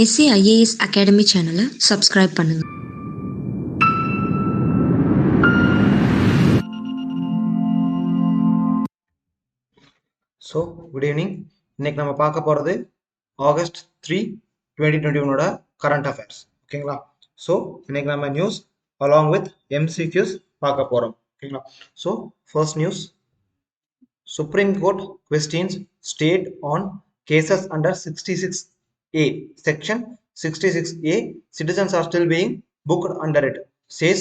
SCIAS Academy சேனலை subscribe பண்ணுங்க. So, good evening. இன்னைக்கு நம்ம பார்க்க போறது August 3, 2021 current affairs. ஓகேங்களா? So, இன்னைக்கு நம்ம நியூஸ் along with MCQs பார்க்க போறோம். ஓகேங்களா? So, first news. Supreme Court questions stayed on cases under 66A. Section 66A. Citizens are still being booked under it. Says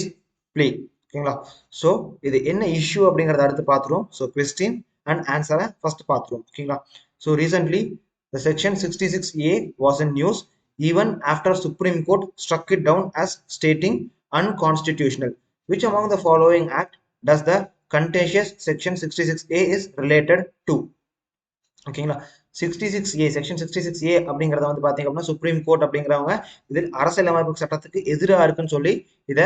play. ஓகேங்களா? ஸோ இது என்ன issue அப்படிங்கிறத அடுத்து பார்த்துருவோம். ஸோ கொஸ்டின் அண்ட் ஆன்சரை ஃபர்ஸ்ட் பார்த்துருவோம். ஓகேங்களா? So recently the section 66A was in news even after Supreme Court struck it down as stating unconstitutional. Which among the following act does the contentious section 66A is related to? ஓகேங்களா? 66A section 66A அப்படிங்கிறத வந்து பார்த்தீங்க அப்படின்னா supreme court அப்படிங்கிறவங்க இதில் அரசியலமைப்பு சட்டத்துக்கு எதிராக இருக்குன்னு சொல்லி இதை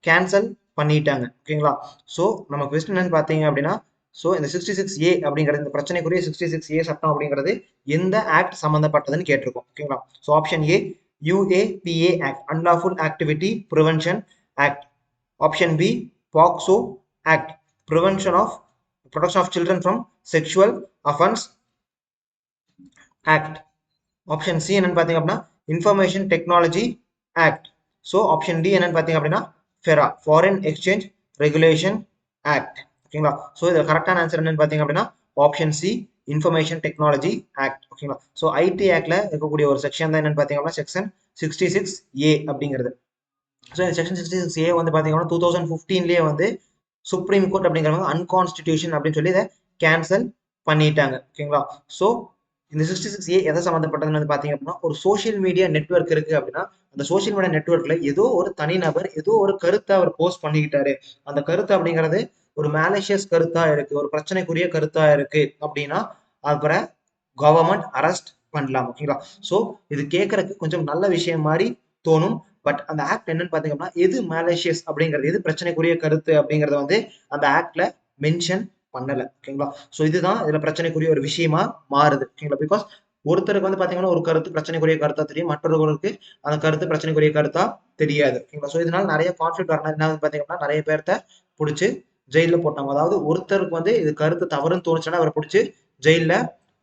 கேன்சல் பண்ணிட்டாங்க. ஓகேங்களா? ஸோ நம்ம கொஸ்டின் என்னன்னு பார்த்தீங்க அப்படின்னா ஸோ இந்த 66A அப்படிங்கிறது இந்த பிரச்சனைக்குரிய 66A சட்டம் அப்படிங்கிறது எந்த ஆக்ட் சம்பந்தப்பட்டதுன்னு கேட்டிருக்கோம். ஓகேங்களா? So option A UAPA act unlawful activity prevention act. Option B POCSO act prevention of protection of children from sexual offence act. Option C என்னன்னு பார்த்தீங்க அப்படின்னா information technology act. So option D என்னன்னு பார்த்தீங்க அப்படின்னா FERA foreign exchange regulation act. ஓகேங்களா? So இதில் கரெக்டான answer என்னன்னு பார்த்தீங்க அப்படின்னா option C information technology act. ஓகேங்களா? ஸோ ஐடி ஆக்ட்ல இருக்கக்கூடிய ஒரு செக்ஷன் தான் என்னன்னு பார்த்தீங்க அப்படின்னா செக்ஷன் 66A அப்படிங்கிறது. ஸோ இந்த செக்ஷன் 66A வந்து பார்த்தீங்க அப்படின்னா 2015 வந்து சுப்ரீம் கோர்ட் அப்படிங்கிறவங்க அன்கான்ஸ்டிடியூஷன் அப்படின்னு சொல்லி இதை கேன்சல் பண்ணிட்டாங்க. ஓகேங்களா? ஸோ இந்த 66A எதை சம்மந்தப்பட்டதுன்னு வந்து பார்த்தீங்க அப்படின்னா ஒரு சோஷியல் மீடியா நெட்வொர்க் இருக்கு அப்படின்னா அந்த சோஷியல் மீடியா நெட்வொர்க்ல ஏதோ ஒரு தனிநபர் ஏதோ ஒரு கருத்தை அவர் போஸ்ட் பண்ணிக்கிட்டாரு. அந்த கருத்து அப்படிங்கிறது ஒரு மேலிஷியஸ் கருத்தா இருக்கு, ஒரு பிரச்சனைக்குரிய கருத்தா இருக்கு அப்படின்னா அப்புறம் கவர்மெண்ட் அரெஸ்ட் பண்ணலாம். ஓகேங்களா? ஸோ இது கேட்கறதுக்கு கொஞ்சம் நல்ல விஷயம் மாதிரி தோணும். பட் அந்த ஆக்ட் என்னன்னு பாத்தீங்க அப்படின்னா எது மேலிஷியஸ் அப்படிங்கிறது எது பிரச்சனைக்குரிய கருத்து அப்படிங்கறத வந்து அந்த ஆக்ட்ல மென்ஷன் பண்ணல. ஓகேங்களா? ஸோ இதுதான் இதுல பிரச்சனைக்குரிய ஒரு விஷயமா மாறுது. ஓகேங்களா? பிகாஸ் ஒருத்தருக்கு வந்து பாத்தீங்கன்னா ஒரு கருத்து பிரச்சனைக்குரிய கருத்தா தெரியும், மற்றவர்களுக்கு அந்த கருத்து பிரச்சனைக்குரிய கருத்தா தெரியாது. ஓகேங்களா? ஸோ இதனால நிறைய கான்ஃபிளிக்ட் வரணும். என்ன பாத்தீங்கன்னா நிறைய பேர்த்த பிடிச்சி ஜெயில போட்டாங்க. அதாவது ஒருத்தருக்கு வந்து இது கருத்து தவறுன்னு தோணுச்சுன்னா அவரை பிடிச்சி ஜெயில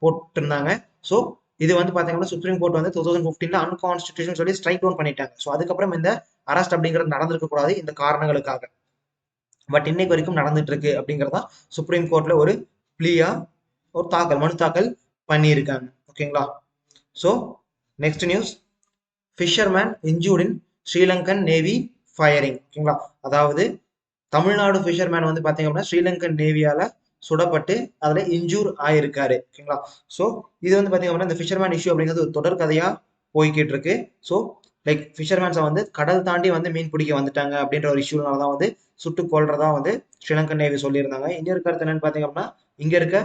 போட்டிருந்தாங்க. ஸோ இது வந்து பாத்தீங்கன்னா சுப்ரீம் கோர்ட் வந்து 2015 அன்கான்ஸ்டிடியூஷன் சொல்லி ஸ்ட்ரைக் டவுன் பண்ணிட்டாங்க. ஸோ அதுக்கப்புறம் இந்த அரெஸ்ட் அப்படிங்கிறது நடந்திருக்க கூடாது இந்த காரணங்களுக்காக. பட் இன்னைக்கு வரைக்கும் நடந்துட்டு இருக்கு அப்படிங்கறதா சுப்ரீம் கோர்ட்ல ஒரு பிளியா ஒரு மனு தாக்கல் பண்ணியிருக்காங்க. ஓகேங்களா? So next news fisherman injured in Sri Lankan navy firing. ஓகேங்களா? அதாவது தமிழ்நாடு ஃபிஷர்மேன் வந்து பாத்தீங்க அப்படின்னா ஸ்ரீலங்கன் நேவியால சுடப்பட்டு அதுல இன்ஜூர் ஆயிருக்காரு. ஓகேங்களா? ஸோ இது வந்து பாத்தீங்க அப்படின்னா இந்த ஃபிஷர்மேன் இஷ்யூ அப்படிங்கிறது ஒரு தொடர் கதையா போய்கிட்டு இருக்கு. ஸோ லைக் ஃபிஷர்மேன்ஸை வந்து கடல் தாண்டி வந்து மீன் பிடிக்க வந்துட்டாங்க அப்படின்ற ஒரு இஷ்யூனால தான் வந்து சுட்டு கொள்றதா வந்து ஸ்ரீலங்கன் நேவி சொல்லியிருந்தாங்க. இன்னொரு கருத்து என்னன்னு பாத்தீங்க அப்படின்னா இங்க இருக்க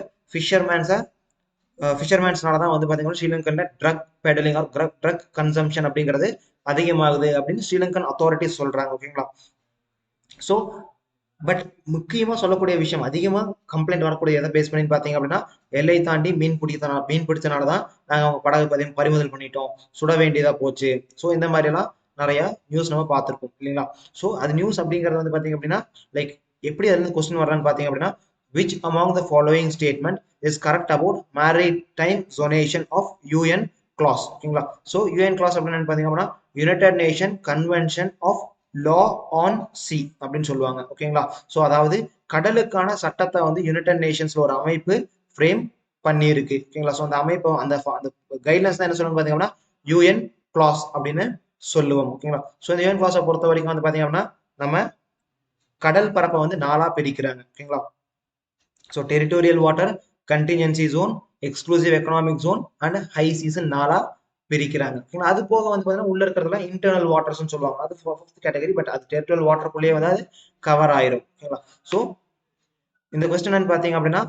ஃபிஷர்மேன்ஸ்னால தான் வந்து பாத்தீங்கன்னா ஸ்ரீலங்கன்ல drug peddling or drug consumption அப்படிங்கிறது அதிகமாகுது அப்படின்னு ஸ்ரீலங்கன் அத்தாரிட்டிஸ் சொல்றாங்க. ஓகேங்களா? ஸோ பட் முக்கியமா சொல்லக்கூடிய விஷயம் அதிகமா கம்ப்ளைண்ட் வரக்கூடிய எதை பேஸ் பண்ணி பாத்தீங்க அப்படின்னா எல்லை தாண்டி மீன் பிடிச்சனாலதான் நாங்க அவங்க படகு பறிமுதல் பண்ணிட்டோம், சுட வேண்டியதா போச்சு. ஸோ இந்த மாதிரி எல்லாம் நிறைய நியூஸ் நம்ம பார்த்திருப்போம் இல்லைங்களா? ஸோ அது நியூஸ் அப்படிங்கிறது வந்து பாத்தீங்க அப்படின்னா லைக் எப்படி அதுல இருந்து கொஸ்டின் வர்றான்னு பாத்தீங்க அப்படின்னா which among the following statement is correct about maritime zonation of UN clause. ஓகேங்களா? ஸோ UN clause அப்படின்னு பாத்தீங்க அப்படின்னா United Nation Convention of Law on sea அப்படின்னு சொல்லுவாங்க. ஓகேங்களா? ஸோ அதாவது கடலுக்கான சட்டத்தை வந்து யுனைடெட் நேஷன்ஸ்ல ஒரு அமைப்பு ஃப்ரேம் பண்ணியிருக்கு. ஓகேங்களா? ஸோ அந்த அமைப்பு அந்த கைட்லைன்ஸ் தான் என்ன சொல்லணும் பாத்தீங்கன்னா யூஎன் கிளாஸ் அப்படின்னு சொல்லுவோம். ஓகேங்களா? ஸோ இந்த யூஎன் கிளாஸை பொறுத்த வரைக்கும் வந்து பாத்தீங்க அப்படின்னா நம்ம கடல் பரப்பை வந்து 4ஆ பிரிக்கிறாங்க. ஓகேங்களா? So territorial water, contingency zone, exclusive economic zone and high seas 4ஆ பிரிக்கிறாங்க. அது போக வந்து பாத்தீங்கன்னா உள்ள இருக்கிறதுலாம் இன்டர்னல் வாட்டர்ஸ் சொல்லுவாங்க. அது ஃபிஃப்த் கேட்டகரி. பட் அது டெரிட்டோரியல் வாட்டருக்குள்ளேயே வந்து அது கவர் ஆயிரும். ஓகேங்களா? ஸோ இந்த கொஸ்டின் பாத்தீங்க அப்படின்னா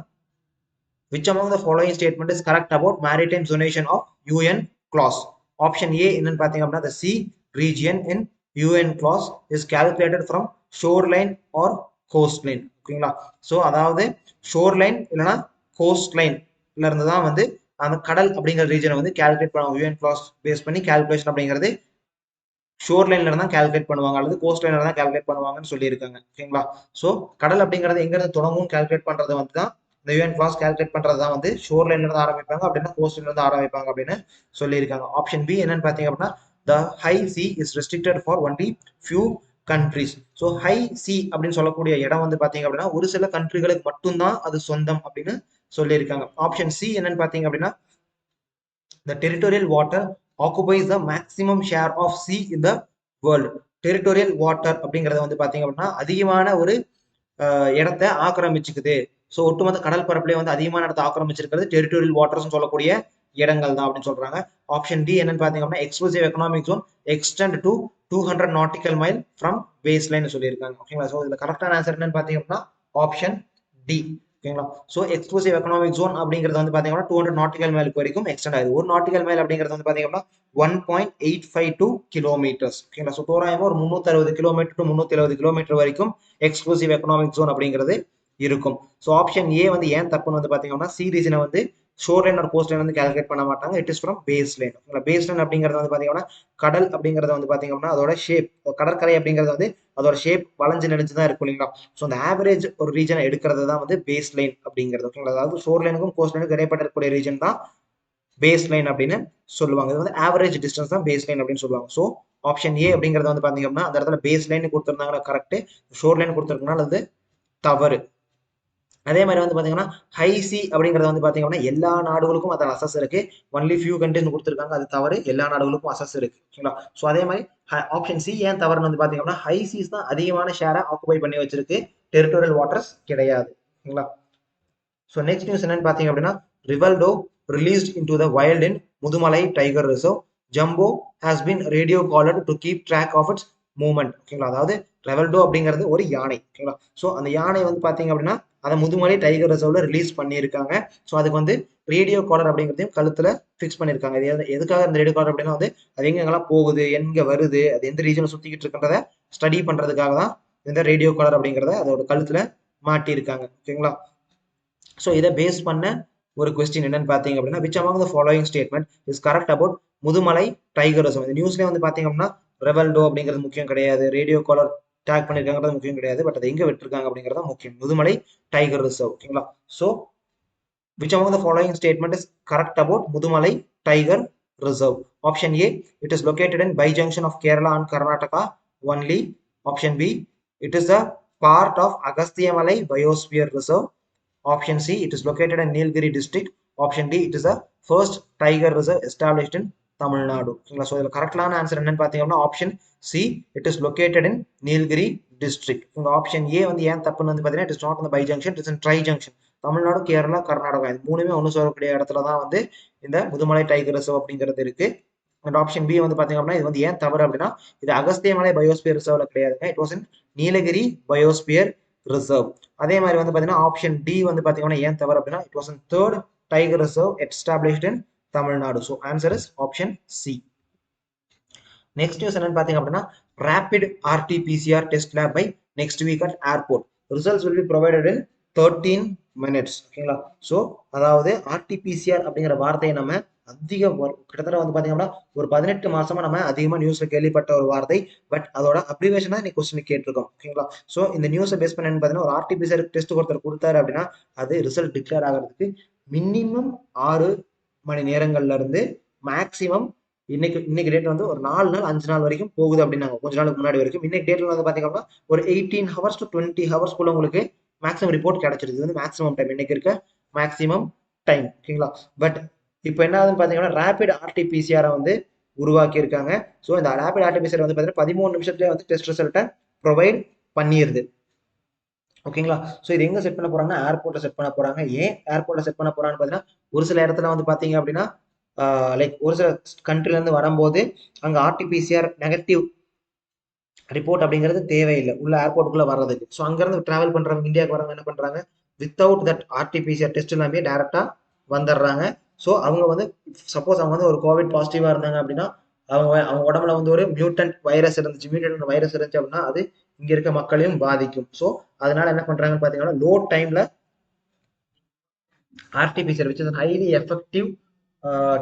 which among the following statement is correct about maritime zonation of UN clause? Option A என்னன்னு பாத்தீங்க அப்படின்னா the sea region in UN clause is calculated from shoreline or coastline. ஓகேங்களா? ஸோ அதாவது ஷோர் லைன் இல்லைன்னா cost லைன்ல இருந்து தான் வந்து அந்த கடல் அப்படிங்கிற ரீஜனை வந்து கால்குலேட் பண்ணுவாங்க. யூஎன் கிளாஸ் பேஸ் பண்ணி கால்குலேஷன் அப்படிங்கிறது ஷோர் லைன்ல தான் கால்குலேட் பண்ணுவாங்க அல்லது கோஸ்ட் லைன்ல தான் கால்குலேட் பண்ணுவாங்கன்னு சொல்லியிருக்காங்க. ஓகேங்களா? ஸோ கடல் அப்படிங்கிறது எங்க இருந்து தொடங்கும் கால்குலேட் பண்றது வந்து தான் இந்த யூஎன் கிளாஸ் கால்குலேட் பண்றது தான் வந்து ஷோர் லைன்ல இருந்து ஆரம்பிப்பாங்க அப்படின்னா கோஸ்ட் லைன்ல இருந்து ஆரம்பிப்பாங்க அப்படின்னு சொல்லியிருக்காங்க. ஆப்ஷன் பி என்னன்னு பாத்தீங்க அப்படின்னா the high sea is restricted for only few countries. So high C அப்படின்னு சொல்லக்கூடிய இடம் வந்து பாத்தீங்க அப்படின்னா ஒரு சில கண்ட்ரிகளுக்கு மட்டும்தான் அது சொந்தம் அப்படின்னு சொல்லியிருக்காங்க. ஆப்ஷன் சி என்னன்னு பாத்தீங்க அப்படின்னா the territorial water occupies the maximum share of sea in the world. territorial water அப்படிங்கறது வந்து பாத்தீங்க அப்படின்னா அதிகமான ஒரு இடத்தை ஆக்கிரமிச்சுக்குது. ஸோ ஒட்டுமொத்த கடல் பரப்புலேயே வந்து அதிகமான இடத்தை ஆக்கிரமிச்சிருக்கிறது டெரிட்டோரியல் வாட்டர்ஸ் சொல்லக்கூடிய இடங்கள் தான் அப்படின்னு சொல்றாங்க. ஆப்ஷன் டி என்னன்னு பாத்தீங்க அப்படின்னா exclusive economic zone extend to 200 nautical mile from base line சொல்லியிருக்காங்க. ஓகேங்களா? ஸோ இதுல கரெக்டான ஆன்சர் என்னன்னு பாத்தீங்க அப்படின்னா ஆப்ஷன் டி. ஓகேங்களா? ஸோ எக்ஸ்க்ளூசிவ் எக்கனாமிக் ஜோன் அப்படிங்கிறது வந்து பாத்தீங்கன்னா 200 nautical mile வரைக்கும் எக்ஸ்டெண்ட் ஆகுது. ஒரு nautical mile அப்படிங்கிறது வந்து பாத்தீங்கன்னா 1.852 கிலோமீட்டர்ஸ். ஓகேங்களா? ஸோ தோராயமா ஒரு 360 கிலோமீட்டர் டு 370 கிலோமீட்டர் வரைக்கும் எக்ஸ்க்ளூசிவ் எக்கனாமிக் ஜோன் அப்படிங்கிறது இருக்கும். ஸோ ஆப்ஷன் ஏ வந்து ஏன் தப்புன்னு வந்து பாத்தீங்கன்னா சி ரீஜனை வந்து ஷோர் லைன் ஒரு கோஸ்ட் லைன் வந்து கால்குலேட் பண்ண மாட்டாங்க. It is from base line. Base line அப்படிங்கிறது வந்து பாத்தீங்கன்னா கடல் அப்படிங்கறது வந்து பாத்தீங்கன்னா அதோட ஷேப், கடற்கரை அப்படிங்கிறது வந்து அதோட ஷேப் வளைஞ்சு நெளிஞ்சு தான் இருக்கும் இல்லைங்களா? ஸோ அந்த ஆவரேஜ் ஒரு ரீஜனை எடுக்கிறது தான் வந்து பேஸ் லைன் அப்படிங்கிறது. ஓகேங்களா? அதாவது ஷோர் லைனுக்கும் கோஸ்ட் லைனுக்கும் இடைப்பட்ட இருக்கக்கூடிய ரீஜன் தான் பேஸ் லைன் அப்படின்னு சொல்லுவாங்க. இது வந்து ஆவரேஜ் டிஸ்டன்ஸ் தான் பேஸ் லைன் அப்படின்னு சொல்லுவாங்க. ஸோ ஆப்ஷன் ஏ அப்படிங்கிறது வந்து பாத்தீங்க அப்படின்னா அந்த இடத்துல பேஸ் லைன் கொடுத்திருந்தாங்கன்னா கரெக்ட், ஷோர் லைன் கொடுத்திருக்கனால அது தவறு. அதே மாதிரி வந்து பாத்தீங்கன்னா ஹை சி அப்படிங்கிறது வந்து பாத்தீங்கன்னா எல்லா நாடுகளுக்கும் அதோட அசஸ் இருக்கு. ஒன்லி ஃபியூ கண்ட்ரிஸ் கொடுத்துருக்காங்க, அது தவறு. எல்லா நாடுகளுக்கும் அசஸ் இருக்கு. ஓகேங்களா? ஸோ அதே மாதிரி ஆப்ஷன் சி ஏன் தவறுன்னு வந்து பாத்தீங்கன்னா ஹை சீஸ் தான் அதிகமான ஷேரை ஆக்குபை பண்ணி வச்சிருக்கு, டெரிட்டோரியல் வாட்டர்ஸ் கிடையாது. ஓகேங்களா? ஸோ நெக்ஸ்ட் நியூஸ் என்னன்னு பாத்தீங்க அப்படின்னா Rivaldo released into the wild in Mudumalai tiger reserve. Jumbo has been radio collared to keep track of its movement. ஓகேங்களா? அதாவது ரெவல்டோ அப்படிங்கிறது ஒரு யானை. ஓகேங்களா? ஸோ அந்த யானை வந்து பாத்தீங்க அப்படின்னா அதை முதுமலை டைகர் ரிசர்வ்ல ரிலீஸ் பண்ணியிருக்காங்க. ஸோ அதுக்கு வந்து ரேடியோ காலர் அப்படிங்கிறதையும் கழுத்துல ஃபிக்ஸ் பண்ணியிருக்காங்க. எதுக்காக இந்த ரேடியோ காலர் அப்படின்னா வந்து அது எங்கெங்கெல்லாம் போகுது, எங்க வருது, அது எந்த ரீஜனை சுத்திக்கிட்டு இருக்குன்றத ஸ்டடி பண்றதுக்காக தான் இந்த ரேடியோ காலர் அப்படிங்கிறத அதோட கழுத்துல மாட்டியிருக்காங்க. ஓகேங்களா? ஸோ இதை பேஸ் பண்ண ஒரு கொஸ்டின் என்னன்னு பாத்தீங்க அப்படின்னா which among the following statement is correct about Mudumalai tiger reserve. இந்த நியூஸ்ல வந்து பாத்தீங்க அப்படின்னா ரெவல்டோ அப்படிங்கிறது முக்கியம் கிடையாது, ரேடியோ காலர் டேக் பண்ணிருக்காங்கிறது முக்கியம் கிடையாது, பட் அதை எங்க விட்டுருக்காங்க அப்படிங்கறது முக்கியம். Mudumalai tiger reserve. ஓகேங்களா? So which among the following statement is correct about Mudumalai tiger reserve? Option A it is located in Bijunction of Kerala and Karnataka only. Option B it is a part of Agasthyamala Biosphere Reserve. Option C, it is located in Nilgiri district. Option D, it is the first tiger reserve established in Tamil Nadu. So the correct answer என்னன்னு பாத்தீங்கன்னா option C, it is located in Nilgiri district. Option A வந்து ஏன் தப்புன்னு வந்து பாத்தீங்கன்னா it is not in the bijunction, it is in tri-junction. Tamil Nadu, Kerala, Karnataka இது மூணுமே ஒன்று சொல்லக்கூடிய இடத்துல தான் வந்து இந்த முதுமலை டைகர் ரிசர்வ் அப்படிங்கிறது இருக்கு. அண்ட் ஆப்ஷன் பி வந்து பாத்தீங்க அப்படின்னா இது வந்து ஏன் தவறு அப்படின்னா இது அகஸ்தியமலை பயோஸ்பியர் ரிசர்வ்ல கிடையாதுங்க, it was in Nilgiri biosphere reserve. அதே மாதிரி வந்து பாத்தீங்கன்னா ஆப்ஷன் டி வந்து பாத்தீங்கன்னா ஏன் தவறு அப்படின்னா it was in third tiger reserve established in Tamil Nadu. So answer is option C. Next news என்னன்னு பாத்தீங்க அப்படின்னா rapid RT-PCR test lab by next week at airport. Results will be provided in 13 minutes. ஓகேங்களா? So அதாவது RT-PCR அப்படிங்கிற வார்த்தையை நம்ம அதிக கிட்டத்தட்ட வந்து பாத்தீங்கன்னா ஒரு 18 மாசமா நம்ம அதிகமா நியூஸ்ல கேள்விப்பட்ட ஒரு வார்த்தை. பட் அதோட அப்ரிவேஷன் தான் கொஸ்டின் கேட்டிருக்கோம். ஓகேங்களா? சோ இந்த நியூஸை பேஸ் பண்ணி பாத்தீங்கன்னா ஒரு RT-PCR டெஸ்ட் ஒருத்தர் கொடுத்தாரு அப்படின்னா அது ரிசல்ட் டிக்ளேர் ஆகிறதுக்கு மினிமம் 6 மணி நேரங்கள்ல இருந்து மேக்சிமம் இன்னைக்கு டேட் வந்து ஒரு 4 நாள் 5 நாள் வரைக்கும் போகுது அப்படின்னாங்க கொஞ்ச நாளுக்கு முன்னாடி வரைக்கும். இன்னைக்கு டேட்ல வந்து பாத்தீங்கன்னா ஒரு 18 hours to 20 hours குள்ள உங்களுக்கு மேக்ஸிமம் ரிப்போர்ட் கிடைச்சிருது. வந்து மேக்ஸிமம் டைம் இன்னைக்கு இருக்க மேக்ஸிமம் டைம். ஓகேங்களா? பட் இப்போ என்ன ஆகுதுன்னு பாத்தீங்கன்னா ரேபிட் RT-PCR வந்து உருவாக்கி இருக்காங்க. ஸோ இந்த ரேபிட் RT-PCR வந்து பாத்தீங்கன்னா 13 நிமிஷத்துலேயே வந்து டெஸ்ட் ரிசல்ட்டை ப்ரொவைட் பண்ணிடுது. ஓகேங்களா? ஸோ இது எங்க செட் பண்ண போறாங்கன்னா ஏர்போர்ட்ல செட் பண்ண போறாங்க. ஏன் ஏர்போர்ட்ல செட் பண்ண போறான்னு பாத்தீங்கன்னா ஒரு சில இடத்துல வந்து பாத்தீங்க அப்படின்னா லைக் ஒரு சில கண்ட்ரில இருந்து வரும்போது அங்க RT-PCR நெகட்டிவ் ரிப்போர்ட் அப்படிங்கிறது தேவையில்லை உள்ள ஏர்போர்ட்டுக்குள்ள வர்றதுக்கு. ஸோ அங்கிருந்து டிராவல் பண்றவங்க இந்தியாவுக்கு வரவங்க என்ன பண்றாங்க வித்தவுட் தட் RT-PCR டெஸ்ட் எல்லாமே டைரக்டா வந்துடுறாங்க. ஸோ அவங்க வந்து சப்போஸ் அவங்க வந்து ஒரு கோவிட் பாசிட்டிவா இருந்தாங்க அப்படின்னா அவங்க உடம்புல வந்து ஒரு மியூட்டன்ட் வைரஸ் இருந்துச்சு அப்படின்னா அது இங்க இருக்க மக்களையும் பாதிக்கும். ஸோ அதனால என்ன பண்றாங்கன்னு பாத்தீங்கன்னா லோ டைம்ல RT-PCR which is a highly effective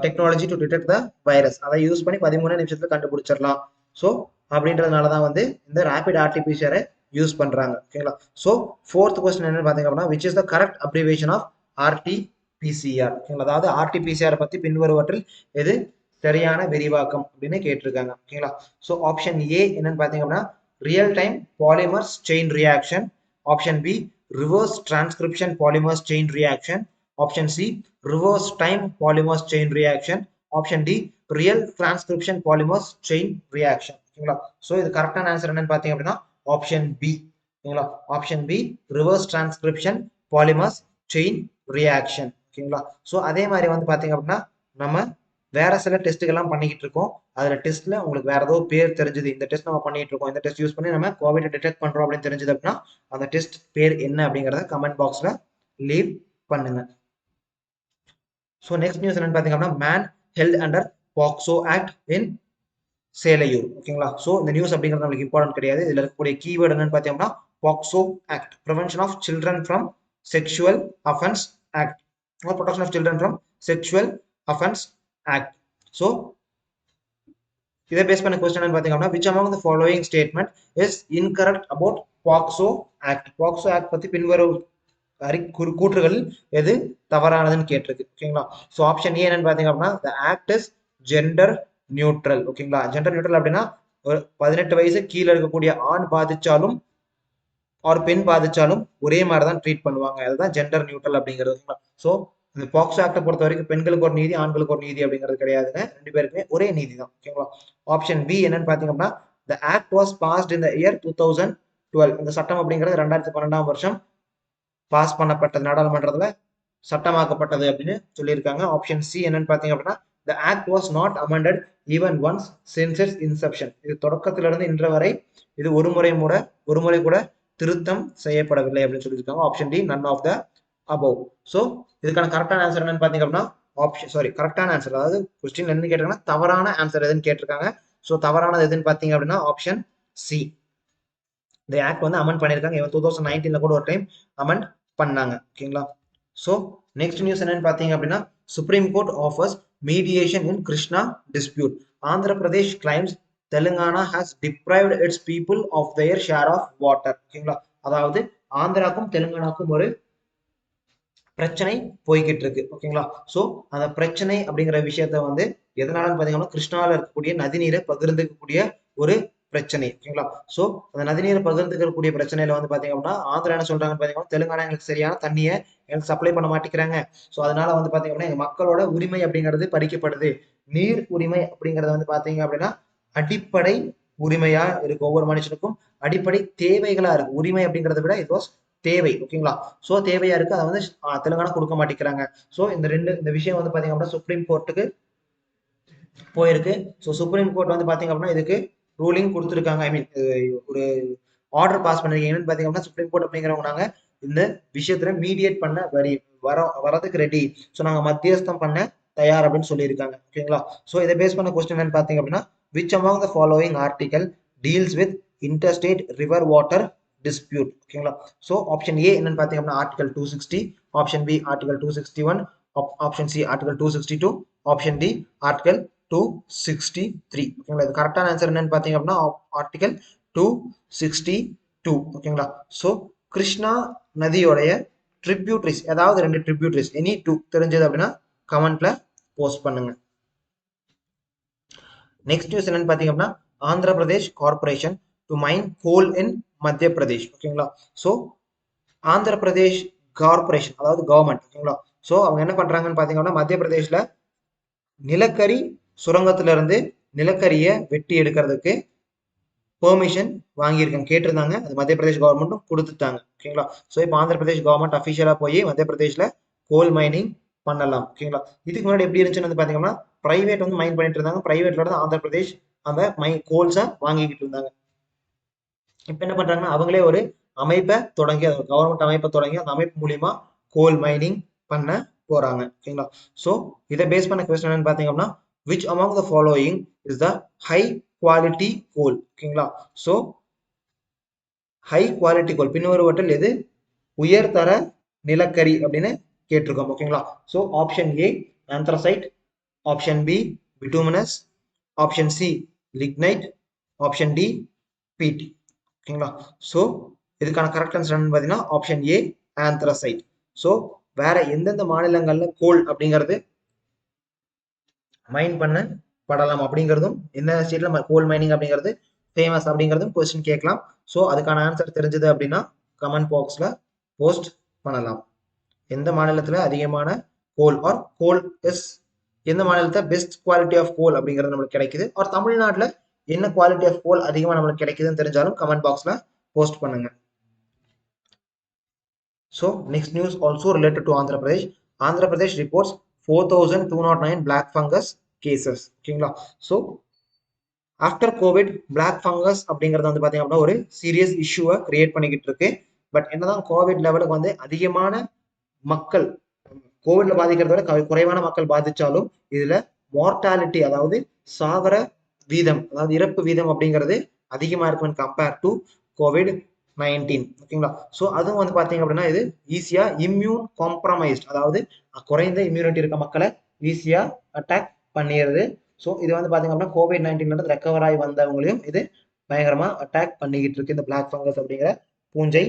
technology to detect the virus, அதை யூஸ் பண்ணி 13 நிமிஷத்துல கண்டுபிடிச்சிடலாம். ஸோ அப்படின்றதுனால தான் வந்து இந்த ரேபிட் ஆர்டிபிசிஆரை யூஸ் பண்றாங்க. ஓகேங்களா. ஸோ ஃபோர்த் கொஸ்டின் என்னன்னு பாத்தீங்க அப்படின்னா which is the correct abbreviation of RTPCR. ஓகேங்களா. அதாவது ஆர்டிபிசிஆர் பத்தி பின்வருவற்றில் எது சரியான விரிவாக்கம் அப்படின்னு கேட்டிருக்காங்க. ஓகேங்களா. ஸோ ஆப்ஷன் ஏ என்னன்னு பாத்தீங்க அப்படின்னா real time polymerase chain reaction. Option B reverse transcription polymerase chain reaction. Option C reverse time polymers chain reaction. Option D real transcription polymers chain reaction. ஓகேங்களா. சோ இது கரெக்டான ஆன்சர் என்னன்னு பாத்தீங்க அப்படின்னா option B. ஓகேங்களா. Option B reverse transcription polymers chain reaction. ஓகேங்களா. So அதே மாதிரி வந்து பாத்தீங்க அப்படின்னா நம்ம வேற சில டெஸ்ட்டுகள் எல்லாம் பண்ணிக்கிட்டு இருக்கோம். அதுல டெஸ்ட்ல உங்களுக்கு வேற ஏதோ பேர் தெரிஞ்சது, இந்த டெஸ்ட் நம்ம பண்ணிட்டு இருக்கோம், இந்த டெஸ்ட் யூஸ் பண்ணி நம்ம கோவிட் டிடெக்ட் பண்றோம் அப்படின்னு தெரிஞ்சது அப்படின்னா அந்த டெஸ்ட் பேர் என்ன அப்படிங்கறத கமெண்ட் பாக்ஸ்ல லீவ் பண்ணுங்க. ஸோ நெக்ஸ்ட் நியூஸ் என்னன்னு பார்த்தீங்க அப்படின்னா man held under POCSO act in Selaiyur. ஓகேங்களா. ஸோ இந்த நியூஸ் அப்படிங்கிறது நம்மளுக்கு இம்பார்ட்டன்ட் கிடையாது. இதில் இருக்கக்கூடிய கீவேர்டு என்னன்னு பார்த்தீங்கன்னா POCSO act, prevention of children from sexual offence act, protection of children from sexual offence act. So இதை பேஸ் பண்ண கொஸ்டின் பார்த்தீங்க அப்படின்னா which among the following statement is incorrect about POCSO act. POCSO act பத்தி பின்வரும் கூற்றுகள் எது தவறானதுன்னு கேட்டிருக்கு. ஓகேங்களா. So option A என்னன்னு பாத்தீங்க அப்படின்னா the act is gender neutral. ஓகேங்களா. ஜெண்டர் நியூட்ரல் அப்படின்னா ஒரு 18 வயசு கீழே இருக்கக்கூடிய ஆண் பாதிச்சாலும் ஒரு பெண் பாதிச்சாலும் ஒரே மாதிரி தான் ட்ரீட் பண்ணுவாங்க. அதுதான் ஜெண்டர் நியூட்ரல் அப்படிங்கிறது. ஸோ இந்த பாக்ஸோ ஆக்டை பொறுத்த வரைக்கும் பெண்களுக்கு ஒரு நீதி, ஆண்களுக்கு ஒரு நீதி அப்படிங்கிறது கிடையாதுங்க. ரெண்டு பேருக்குமே ஒரே நீதி தான். ஓகேங்களா. ஆப்ஷன் பி என்னன்னு பாத்தீங்க அப்படின்னா the act was passed in the year 2012. இந்த சட்டம் அப்படிங்கிறது 2012ஆம் வருஷம் பாஸ் பண்ணப்பட்டது, நாடாளுமன்றத்துல சட்டமாக்கப்பட்டது அப்படின்னு சொல்லியிருக்காங்க. ஆப்ஷன் சி என்னன்னு பாத்தீங்க அப்படின்னா the act was not amended even once since its inception. இது தொடக்கத்திலிருந்து இன்று வரை இது ஒரு முறை கூட திருத்தம் செய்யப்படவில்லை அப்படின்னு சொல்லியிருக்காங்க. Option D none of the above. So இதுக்கான கரெக்டான ஆன்சர் என்னன்னு பாத்தீங்க அப்படின்னா கரெக்டான ஆன்சர், அதாவது கொஸ்டின் என்ன கேட்டிருக்காங்கன்னா தவறான ஆன்சர் எதுன்னு கேட்டிருக்காங்க. ஸோ தவறானது எதுன்னு பாத்தீங்க அப்படின்னா ஆப்ஷன் சி. இந்த ஆக்ட் வந்து அமெண்ட் பண்ணியிருக்காங்க. இவன் 2019 கூட ஒரு டைம் அமெண்ட் பண்ணாங்க. ஓகேங்களா. ஸோ நெக்ஸ்ட் நியூஸ் என்னன்னு பாத்தீங்க அப்படின்னா supreme court offers mediation in Krishna dispute. Andhra Pradesh claims Telangana has deprived its people of their share of water. ஓகேங்களா. அதாவது ஆந்திராக்கும் தெலுங்கானாக்கும் ஒரு பிரச்சனை போய்கிட்டு இருக்கு. ஓகேங்களா. சோ அந்த பிரச்சனை அப்படிங்கிற விஷயத்த வந்து எதனாலன்னு பாத்தீங்கன்னா கிருஷ்ணால இருக்கக்கூடிய நதிநீரை பகிர்ந்துக்கக்கூடிய ஒரு பிரச்சனை. ஓகேங்களா. சோ அந்த நதிநீரை பகிர்ந்துக்கக்கூடிய பிரச்சனையில வந்து பாத்தீங்க அப்படின்னா ஆந்திரா என்ன சொல்றாங்கன்னு பாத்தீங்கன்னா தெலுங்கானா எங்களுக்கு சரியான தண்ணியை எனக்கு சப்ளை பண்ண மாட்டேங்கிறாங்க. சோ அதனால வந்து பாத்தீங்க அப்படின்னா எங்க மக்களோட உரிமை அப்படிங்கிறது பறிக்கப்படுது. நீர் உரிமை அப்படிங்கறது வந்து பாத்தீங்க அப்படின்னா அடிப்படை உரிமையா இருக்கு. ஒவ்வொரு மனுஷனுக்கும் அடிப்படை தேவைகளா இருக்கு. உரிமை அப்படிங்கறத விட இட் வாஸ் தேவை. ஓகேங்களா. சோ தேவையா இருக்கு, அதை வந்து தெலுங்கானா கொடுக்க மாட்டேங்கிறாங்க. சோ இந்த விஷயம் வந்து பாத்தீங்க அப்படின்னா சுப்ரீம் கோர்ட்டுக்கு போயிருக்கு. ஸோ சுப்ரீம் கோர்ட் வந்து பாத்தீங்க அப்படின்னா இதுக்கு ரூலிங் கொடுத்துருக்காங்க. ஐ மீன் ஒரு ஆர்டர் பாஸ் பண்ணிருக்கீங்க. என்னன்னு பாத்தீங்க அப்படின்னா சுப்ரீம் கோர்ட் அப்படிங்கிறவங்க நாங்க இந்த விஷயத்துல மீடியேட் பண்ண வரதுக்கு ரெடி. ஸோ நாங்க மத்தியஸ்தம் பண்ண தயார் அப்படின்னு சொல்லியிருக்காங்க. ஓகேங்களா. ஸோ இதை பேஸ் பண்ண கொஸ்டின் என்னன்னு பாத்தீங்க அப்படின்னா which among the following article deals with interstate river water dispute. ஓகேங்களா. ஸோ ஆப்ஷன் ஏ என்னன்னு பாத்தீங்க அப்படின்னா article 260, option B article 261, option C article 262, option D article 263. ஓகேங்களா. இது கரெக்டான ஆன்சர் என்னன்னு பாத்தீங்க அப்படின்னா ஆர்டிகல் 262. ஓகேங்களா. சோ கிருஷ்ணா நதியோடைய ட்ரிபியூட்ரிஸ், ஏதாவது ரெண்டு ட்ரிபியூட்ரிஸ் எனி டூ தெரிஞ்சது அப்படின்னா கமெண்ட்ல போஸ்ட் பண்ணுங்க. நெக்ஸ்ட் நியூஸ் என்னன்னு பாத்தீங்க அப்படின்னா ஆந்திர பிரதேஷ் கார்பரேஷன் டு மைன் கோல் இன் மத்திய பிரதேஷ். ஓகேங்களா. சோ ஆந்திர பிரதேஷ் கார்பரேஷன் அதாவது கவர்மெண்ட். ஓகேங்களா. சோ அவங்க என்ன பண்றாங்கன்னு பாத்தீங்கன்னா மத்திய பிரதேஷ்ல நிலக்கரி சுரங்கத்துல இருந்து நிலக்கரியை வெட்டி எடுக்கிறதுக்கு பெர்மிஷன் வாங்கியிருக்காங்க, கேட்டிருந்தாங்க. அது மத்திய பிரதேஷ் கவர்மெண்ட்டும் கொடுத்துட்டாங்க. ஓகேங்களா. ஸோ இப்போ ஆந்திர பிரதேஷ் கவர்மெண்ட் அஃபிஷியலா போய் மத்திய பிரதேஷ்ல கோல் மைனிங் பண்ணலாம். ஓகேங்களா. இதுக்கு முன்னாடி எப்படி இருந்துச்சுன்னு வந்து பாத்தீங்கன்னா பிரைவேட் வந்து மைன் பண்ணிட்டு இருந்தாங்க. பிரைவேட்ல இருந்து ஆந்திர பிரதேஷ் அந்த கோல்ஸை வாங்கிக்கிட்டு இருந்தாங்க. இப்ப என்ன பண்றாங்கன்னா அவங்களே ஒரு அமைப்பை தொடங்கி கவர்மெண்ட் அமைப்பை தொடங்கி அந்த அமைப்பு மூலியமா கோல் மைனிங் பண்ண போறாங்க. ஓகேங்களா. சோ இதை பேஸ் பண்ண கொஸ்டின் என்னன்னு பாத்தீங்க அப்படின்னா which among the following is the high quality coal. ஓகேங்களா. சோ ஹை குவாலிட்டி கோல் பின்வருவற்றில் எது உயர்தர நிலக்கரி அப்படின்னு கேட்டிருக்கோம். ஓகேங்களா. So option A anthracite, option B bituminous, option C lignite, option D peat. ஓகேங்களா? ஸோ இதுக்கான கரெக்ட் ஆன்சர் என்னன்னு பார்த்தீங்கன்னா ஆப்ஷன் ஏ ஆந்த்ரசைட். ஸோ வேற எந்தெந்த மாநிலங்கள்ல கோல் அப்படிங்கிறது மைன் பண்ணப்படலாம் அப்படிங்கிறதும், எந்த ஸ்டேட்ல கோல் மைனிங் அப்படிங்கிறது ஃபேமஸ் அப்படிங்கிறதும் கொஸ்டின் கேட்கலாம். ஸோ அதுக்கான ஆன்சர் தெரிஞ்சது அப்படின்னா கமெண்ட் பாக்ஸ்ல போஸ்ட் பண்ணலாம். எந்த மாநிலத்துல அதிகமான கோல் ஆர் கோல் இஸ், எந்த மாநிலத்துல பெஸ்ட் குவாலிட்டி ஆஃப் கோல் அப்படிங்கிறது நம்மளுக்கு கிடைக்குது, ஆர் தமிழ்நாட்டுல என்ன குவாலிட்டி ஆஃப் கோல் அதிகமா நம்மளுக்கு கிடைக்குதுன்னு தெரிஞ்சாலும் கமெண்ட் பாக்ஸ்ல போஸ்ட் பண்ணுங்க. So next news also related to Andhra Pradesh. Andhra Pradesh reports 4,209 black fungus cases. ஓகேங்களா? So after Covid black fungus அப்படிங்கிறது வந்து பார்த்தீங்க அப்படின்னா ஒரு சீரியஸ் இஷ்யூவை கிரியேட் பண்ணிக்கிட்டு இருக்கு. பட் என்னதான் கோவிட் லெவலுக்கு வந்து அதிகமான மக்கள் கோவிட்ல பாதிக்கிறத விட குறைவான மக்கள் பாதிச்சாலும் இதுல மார்டாலிட்டி, அதாவது சாகர வீதம், அதாவது இறப்பு வீதம் அப்படிங்கிறது அதிகமா இருக்கும் கம்பேர் டு COVID-19. ஓகேங்களா? ஸோ அதுவும் வந்து பாத்தீங்க அப்படின்னா இது ஈஸியா இம்யூன் காம்ப்ரமைஸ்ட், அதாவது குறைந்த இம்யூனிட்டி இருக்க மக்களை ஈஸியா அட்டாக் பண்ணிடுது. ஸோ இது வந்து பாத்தீங்க அப்படின்னா COVID-19 ரெக்கவர் ஆகி வந்தவங்களையும் இது பயங்கரமா அட்டாக் பண்ணிக்கிட்டு இருக்கு இந்த பிளாக் ஃபங்கஸ் அப்படிங்கிற பூஞ்சை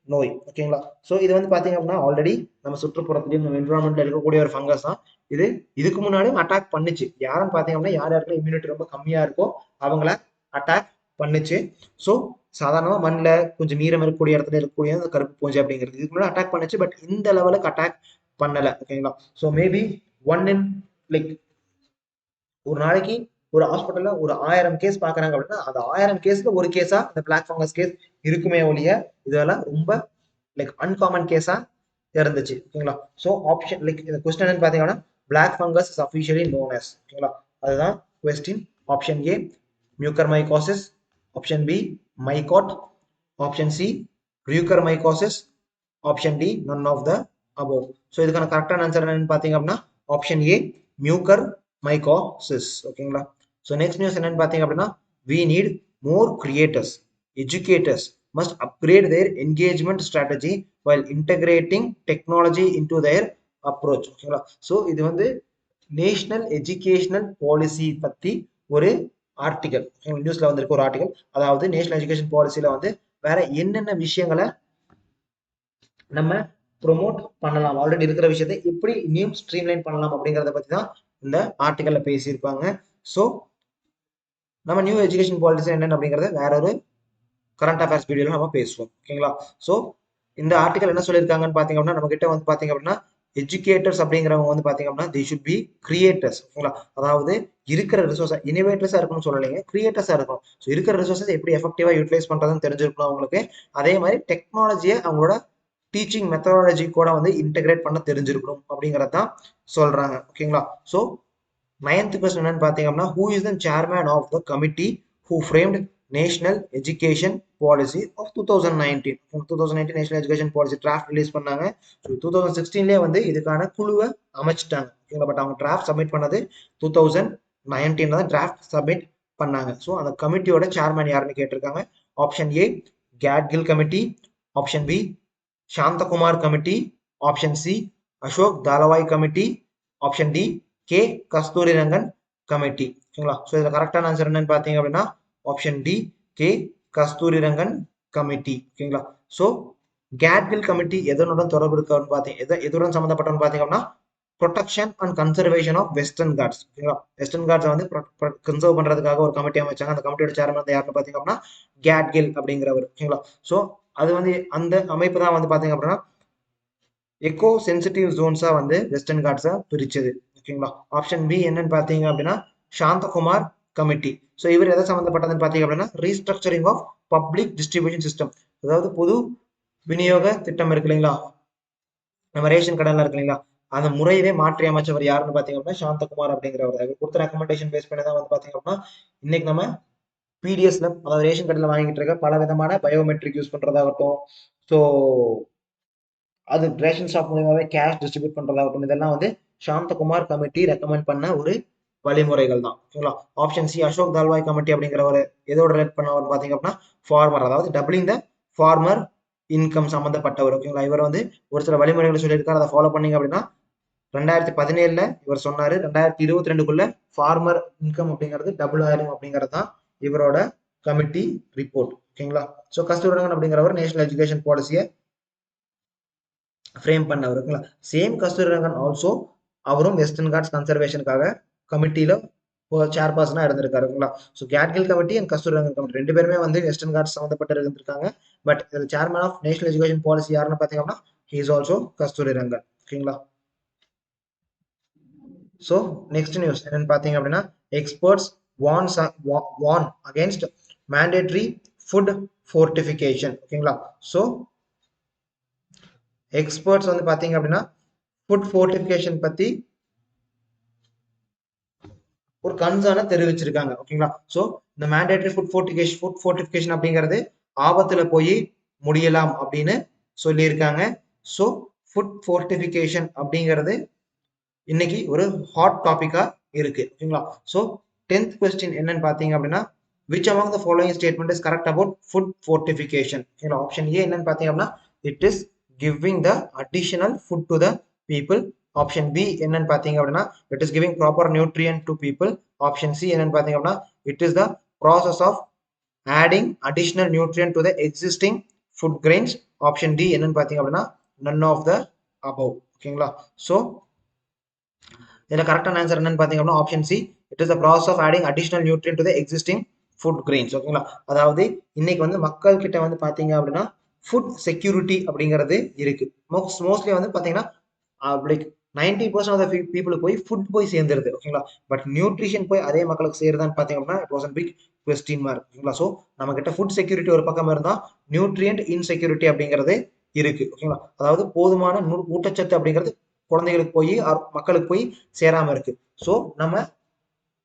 நோய். ஓகேங்களா? ஸோ இது வந்து பாத்தீங்க அப்படின்னா ஆல்ரெடி நம்ம சுற்றுப்புறத்துலையும் நம்ம என்விரான்மெண்ட்ல இருக்கக்கூடிய ஒரு ஃபங்கஸ் தான் இது. இதுக்கு முன்னாடியும் அட்டாக் பண்ணுச்சு. யாருன்னு பாத்தீங்க அப்படின்னா யார் யாருக்குள்ள இம்யூனிட்டி ரொம்ப கம்மியா இருக்கோ அவங்கள அட்டாக் பண்ணுச்சு. ஸோ சாதாரணமா மண்ணில் கொஞ்சம் நீரம் இருக்கக்கூடிய இடத்துல இருக்கக்கூடிய அந்த கருப்பு பூஞ்சை அப்படிங்கிறது இதுக்கு முன்னாடி அட்டாக் பண்ணுச்சு. பட் இந்த லெவலுக்கு அட்டாக் பண்ணல. ஓகேங்களா? So maybe one in like ஒரு நாளைக்கு ஒரு ஹாஸ்பிட்டல்ல ஒரு 1000 கேஸ் பாக்குறாங்க அப்படின்னா அந்த 1000 கேஸ்ல ஒரு கேஸா இந்த பிளாக் ஃபங்கஸ் கேஸ் இருக்குமே ஒழிய இதெல்லாம் ரொம்ப லைக் அன்காமன் கேஸா இருந்துச்சு. ஓகேங்களா? ஸோ ஆப்ஷன் லைக் இந்த கொஸ்டின் என்னன்னு பாத்தீங்கன்னா black fungus is officially known as. ஓகேங்களா? அதுதான் question. Option A mucormycosis, option B மைகாட், ஆப்ஷன் சி ரியூகர்மைகோசிஸ், option D none of the above. So இதுக்கான கரெக்டான ஆன்சர் என்னன்னு பாத்தீங்க அப்படின்னா ஆப்ஷன் ஏ மியூகர் மைகோசிஸ். ஓகேங்களா? ஸோ நெக்ஸ்ட் நியூஸ் என்னன்னு பாத்தீங்க அப்படின்னா we need more creators, educators must upgrade their engagement strategy while integrating technology into their approach. ஓகேங்களா? ஸோ இது வந்து நேஷனல் எஜுகேஷனல் பாலிசி பத்தி ஒரு ஆர்டிகல் நியூஸ்ல வந்திருக்கு. ஒரு ஆர்டிகல், அதாவது நேஷனல் எஜுகேஷன் பாலிசியில வந்து வேற என்னென்ன விஷயங்களை நம்ம ப்ரொமோட் பண்ணலாம், ஆல்ரெடி இருக்கிற விஷயத்தை எப்படி நியூ ஸ்ட்ரீம்லைன் பண்ணலாம் அப்படிங்கறத பத்தி தான் இந்த ஆர்டிகல்ல பேசியிருப்பாங்க. ஸோ நம்ம நியூ எஜுகேஷன் பாலிசி என்னன்னு அப்படிங்கறத வேற ஒரு கரண்ட் அஃபேர்ஸ் வீடியோல நம்ம பேசுவோம். ஓகேங்களா? ஸோ இந்த ஆர்டிகல் என்ன சொல்லியிருக்காங்கன்னு பாத்தீங்க அப்படின்னா நம்ம கிட்ட வந்து பாத்தீங்க அப்படின்னா எஜுகேட்டர்ஸ் அப்படிங்கிறவங்க வந்து பாத்தீங்க அப்படின்னா they should be creators. ஓகேங்களா? அதாவது இருக்கிற ரிசோர்ஸை இனோவேட்டர்ஸா இருக்கணும்னு சொல்லலைங்க, கிரியேட்டர்ஸா இருக்கணும். ஸோ இருக்கிற ரிசோர்ஸஸ் எப்படி எஃபெக்டிவா யூட்டிலைஸ் பண்றதுன்னு தெரிஞ்சிருக்கணும் அவங்களுக்கு. அதே மாதிரி டெக்னாலஜியை அவங்களோட டீச்சிங் மெத்தடாலஜி கூட வந்து இன்டெகிரேட் பண்ண தெரிஞ்சிருக்கணும் அப்படிங்கறது தான் சொல்றாங்க. ஓகேங்களா? ஸோ 9th question என்னன்னு பாத்தீங்க அப்படின்னா who is the chairman of the committee who framed national education policy of 2019. 2019 national education policy draft release பண்ணாங்க. 2016 வந்து இதுக்கான குழுவை அமைச்சிட்டாங்க. ஓகேங்களா? பட் அவங்க டிராஃப்ட் சப்மிட் பண்ணது 2019 தான் டிராஃப்ட் சப்மிட் பண்ணாங்க. ஸோ அந்த கமிட்டியோட சேர்மேன் யாருன்னு கேட்டிருக்காங்க. Option A Gadgil committee, option B Shanthakumar committee, option C Ashok Dalwai committee, option D K Kasturirangan committee. ஓகேங்களா? ஸோ இதுல கரெக்டான ஆன்சர் என்னன்னு பாத்தீங்க அப்படின்னா option D K Kasturirangan committee. ஓகேங்களா? ஸோ கேட்கில் கமிட்டி எதனுடன் தொடர்பு இருக்கான்னு பாத்தீங்க, எதுடன் சம்பந்தப்பட்டன்னு பாத்தீங்க அப்படின்னா protection and conservation of Western Ghats. ஓகேங்களா? வெஸ்டர்ன் காட்ஸை வந்து கன்சர்வ் பண்றதுக்காக ஒரு கமிட்டி அமைச்சாங்க. அந்த கமிட்டியோட சேர்மன் யாருன்னு பாத்தீங்க அப்படின்னா கேட்கில் அப்படிங்கிறவர். ஓகேங்களா? ஸோ அது வந்து அந்த அமைப்பு தான் வந்து பாத்தீங்க அப்படின்னா எக்கோ சென்சிட்டிவ் ஜோன்ஸா வந்து வெஸ்டர்ன் காட்ஸா பிரிச்சது. ஓகேங்களா? ஆப்ஷன் பி என்னன்னு பாத்தீங்க அப்படின்னா சாந்தகுமார் கமிட்டி. ஸோ இவர் எதை சம்பந்தப்பட்டதுன்னு பாத்தீங்க அப்படின்னா restructuring of public distribution system, அதாவது பொது விநியோக திட்டம் இருக்கு இல்லைங்களா, நம்ம ரேஷன் கடையில இருக்கு இல்லைங்களா, அந்த முறையவே மாற்றி அமைச்சவர் யாருன்னு பாத்தீங்க அப்படின்னா சாந்தகுமார் அப்படிங்கிறவர். அவர் கொடுத்த ரெக்கமெண்டேஷன் பேஸ் பண்ணி தான் வந்து பாத்தீங்க அப்படின்னா இன்னைக்கு நம்ம பிடிஎஸ்ல, அதாவது ரேஷன் கடையில் வாங்கிட்டு இருக்க பல விதமான பயோமெட்ரிக் யூஸ் பண்றதாகட்டும், ஸோ அது ரேஷன் ஷாப் மூலமாவே கேஷ் டிஸ்ட்ரிபியூட் பண்றதாகட்டும், இதெல்லாம் வந்து சாந்தகுமார் கமிட்டி ரெக்கமெண்ட் பண்ண ஒரு வழிமுறைகள் தான். ஓகேங்களா? ஆப்ஷன் சி அசோக் தால்வாய் கமிட்டி அப்படிங்கிற ஒரு எதோட ரிலேட் பண்ணவர் பாத்தீங்க அப்படின்னா ஃபார்மர், அதாவது டபுளிங் த ஃபார்மர் இன்கம் சம்பந்தப்பட்டவர். ஓகேங்களா? இவர் வந்து ஒரு சில வழிமுறைகளை சொல்லியிருக்காரு, அதை ஃபாலோ பண்ணீங்க அப்படின்னா 2017ல இவர் சொன்னாரு 2022க்குள்ள ஃபார்மர் இன்கம் அப்படிங்கிறது டபுள் ஆயிரும் அப்படிங்கிறது தான் இவரோட கமிட்டி ரிப்போர்ட். ஓகேங்களா? ஸோ கஸ்தூரிரங்கன் அப்படிங்கிறவர் நேஷனல் எஜுகேஷன் பாலிசியை ஃப்ரேம் பண்ணவர். ஓகேங்களா? சேம் கஸ்தூரிரங்கன் ஆல்சோ அவரும் வெஸ்டர்ன் காட்ஸ் கன்சர்வேஷனுக்காக கமிட்டியில சேர்பர்சனா இருந்திருக்காரு. ஓகேங்களா? So Gadgil committee and Kasturirangan committee ரெண்டு பேருமே வந்து வெஸ்டர்ன் காட்ஸ் சம்மந்தப்பட்டு இருந்திருக்காங்க. பட் இதில் chairman of national education policy யாருன்னு பார்த்தீங்கன்னா ஹி இஸ் ஆல்சோ கஸ்தூரிரங்கன். ஓகேங்களா? ஸோ நெக்ஸ்ட் நியூஸ் என்னன்னு பார்த்தீங்க அப்படின்னா experts warn against mandatory food fortification. ஓகேங்களா? ஸோ எக்ஸ்பர்ட்ஸ் வந்து பார்த்தீங்க அப்படின்னா ஃபுட் ஃபோர்டிஃபிகேஷன் பற்றி ஒரு கன்சர்னை தெரிவிச்சிருக்காங்க. ஓகேங்களா? ஸோ இந்த மேண்டேட்டரி ஃபுட் ஃபோர்டிஃபிகேஷன் அப்படிங்கிறது ஆபத்துல போய் முடியலாம் அப்படின்னு சொல்லியிருக்காங்க. ஸோ ஃபுட் ஃபோர்டிஃபிகேஷன் அப்படிங்கிறது இன்னைக்கு ஒரு ஹாட் டாபிக்கா இருக்கு. ஓகேங்களா? ஸோ 10th கொஸ்டின் என்னன்னு பார்த்தீங்க அப்படின்னா which among the following statement is correct about food fortification? ஓகேங்களா? ஆப்ஷன் ஏ என்னன்னு பார்த்தீங்க அப்படின்னா it is giving the additional food to the people. Option B என்னன்னு பார்த்தீங்க அப்படின்னா it is giving proper nutrient to people. Option C என்னன்னு பார்த்தீங்க அப்படின்னா it is the process of adding additional nutrient to the existing food grains. Option D என்னன்னு பார்த்தீங்க அப்படின்னா none of the above. ஓகேங்களா? ஸோ இதில் கரெக்டான ஆன்சர் என்னன்னு பார்த்தீங்க அப்படின்னா option C it is the process of adding additional nutrient to the existing food grains. ஓகேங்களா? அதாவது இன்னைக்கு வந்து மக்கள் கிட்ட வந்து பார்த்தீங்க அப்படின்னா ஃபுட் செக்யூரிட்டி அப்படிங்கிறது இருக்கு. மோஸ்ட்லி வந்து பார்த்தீங்கன்னா லைக் 90% ஆஃப் த பீப்புளுக்கு போய் ஃபுட் போய் சேர்ந்துருது. ஓகேங்களா? பட் நியூட்ரிஷன் போய் அதே மக்களுக்கு சேருதான்னு பார்த்தீங்க அப்படின்னா it was a big question mark. ஓகேங்களா? ஸோ நம்ம கிட்ட ஃபுட் செக்யூரிட்டி ஒரு பக்கம் இருந்தால் நியூட்ரியன்ட் இன்செக்யூரிட்டி அப்படிங்கிறது இருக்கு. ஓகேங்களா? அதாவது போதுமான ஊட்டச்சத்து அப்படிங்கிறது குழந்தைகளுக்கு போய் மக்களுக்கு போய் சேராம இருக்கு. ஸோ நம்ம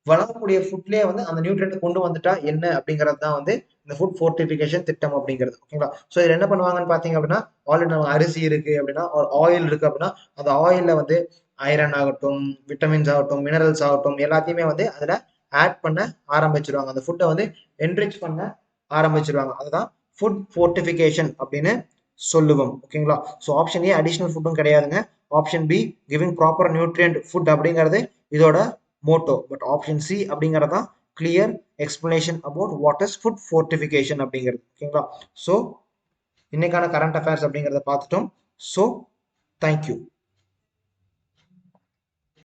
வளரக்கூடிய ஃபுட்லேயே வந்து அந்த நியூட்ரியன்ட் கொண்டு வந்துட்டா என்ன அப்படிங்கிறது தான் வந்து இந்த ஃபுட் ஃபோர்டிஃபிகேஷன் திட்டம் அப்படிங்கிறது. ஓகேங்களா? ஸோ இதில் என்ன பண்ணுவாங்கன்னு பார்த்தீங்க அப்படின்னா ஆல்ரெடி நம்ம அரிசி இருக்கு அப்படின்னா ஒரு ஆயில் இருக்கு அப்படின்னா அந்த ஆயில்ல வந்து ஐரன் ஆகட்டும், விட்டமின்ஸ் ஆகட்டும், மினரல்ஸ் ஆகட்டும் எல்லாத்தையுமே வந்து அதில் ஆட் பண்ண ஆரம்பிச்சிருவாங்க. அந்த ஃபுட்டை வந்து என்ரிச் பண்ண ஆரம்பிச்சிருவாங்க. அதுதான் ஃபுட் ஃபோர்டிஃபிகேஷன் அப்படின்னு சொல்லுவோம். ஓகேங்களா? ஸோ ஆப்ஷன் ஏ அடிஷனல் ஃபுட்டும் கிடையாதுங்க. Option be giving proper nutrient food அப்படிங்கிறது இதோட மோட்டோ. பட் ஆப்ஷன் சி அப்படிங்கிறது தான் clear explanation about what is food fortification அப்படிங்கிறது. ஓகேங்களா? ஸோ இன்னைக்கான கரண்ட் அஃபேர்ஸ் அப்படிங்கிறத பார்த்துட்டோம். So thank you.